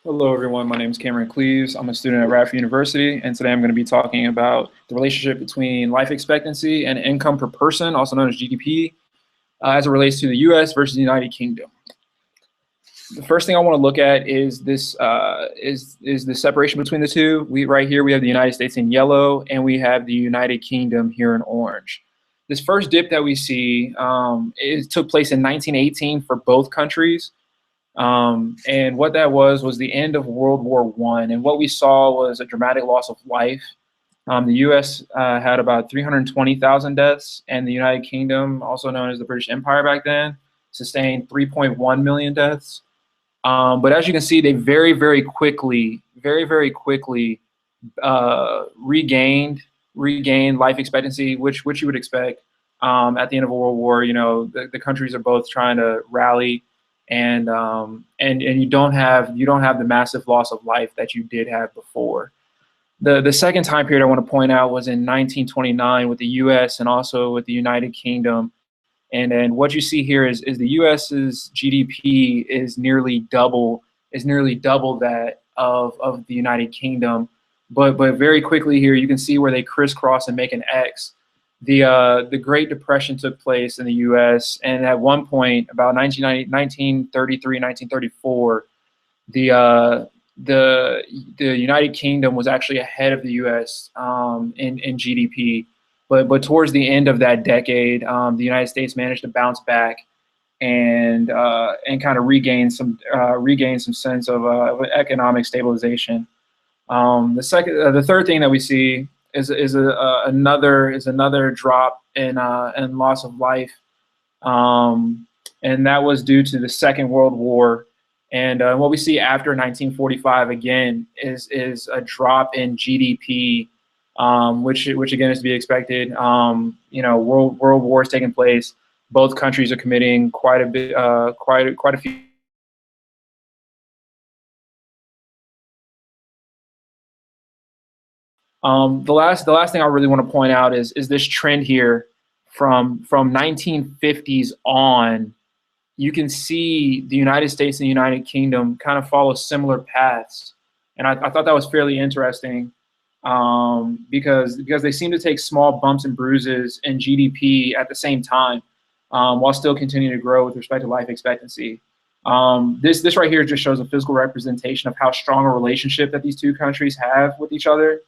Hello, everyone. My name is Cameron Cleaves. I'm a student at Radford University, and today I'm going to be talking about the relationship between life expectancy and income per person, also known as GDP, as it relates to the U.S. versus the United Kingdom. The first thing I want to look at is this is the separation between the two. Right here we have the United States in yellow, and we have the United Kingdom here in orange. This first dip that we see took place in 1918 for both countries. And what that was the end of World War I. And what we saw was a dramatic loss of life. The U.S. Had about 320,000 deaths, and the United Kingdom, also known as the British Empire back then, sustained 3.1 million deaths. But as you can see, they very quickly regained life expectancy, which you would expect at the end of a world war. You know, the countries are both trying to rally, and you don't have the massive loss of life that you did have before. The second time period I want to point out was in 1929 with the U.S. and also with the United Kingdom. And then what you see here is the U.S.'s GDP is nearly double that of the United Kingdom. But very quickly here, you can see where they crisscross and make an X. The Great Depression took place in the U.S. and at one point, about 1933, 1934, the United Kingdom was actually ahead of the U.S. In GDP. But towards the end of that decade, the United States managed to bounce back and kind of regain some sense of economic stabilization. The third thing that we see is another drop in loss of life, and that was due to the Second World War. And what we see after 1945 again is a drop in GDP. Which again is to be expected. You know, world wars taking place. Both countries are committing quite a few. The last thing I really want to point out is this trend here from 1950s on. You can see the United States and the United Kingdom kind of follow similar paths, and I thought that was fairly interesting. Because they seem to take small bumps and bruises in GDP at the same time, while still continuing to grow with respect to life expectancy. This right here just shows a physical representation of how strong a relationship that these two countries have with each other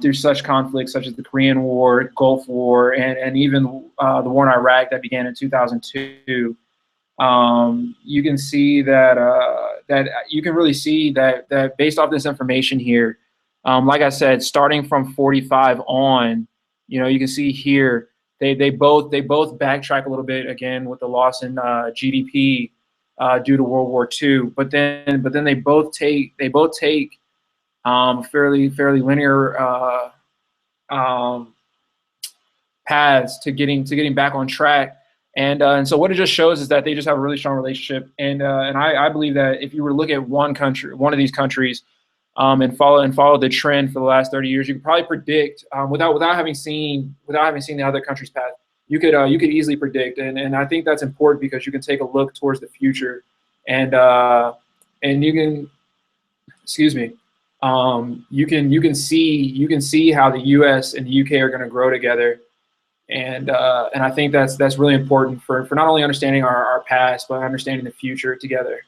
through such conflicts such as the Korean War, Gulf War, and even the war in Iraq that began in 2002. You can see that you can really see that based off this information here. Like I said, starting from 45 on, you know, you can see here they both backtrack a little bit again with the loss in GDP due to World War II. But then they both take fairly linear paths to getting back on track. And so what it just shows is that they just have a really strong relationship. And I believe that if you were to look at one of these countries, and follow the trend for the last 30 years, you could probably predict without having seen the other country's path. You could easily predict, and I think that's important because you can take a look towards the future, and you can, excuse me, you can see how the U.S. and the U.K. are going to grow together, and I think that's really important for not only understanding our past but understanding the future together.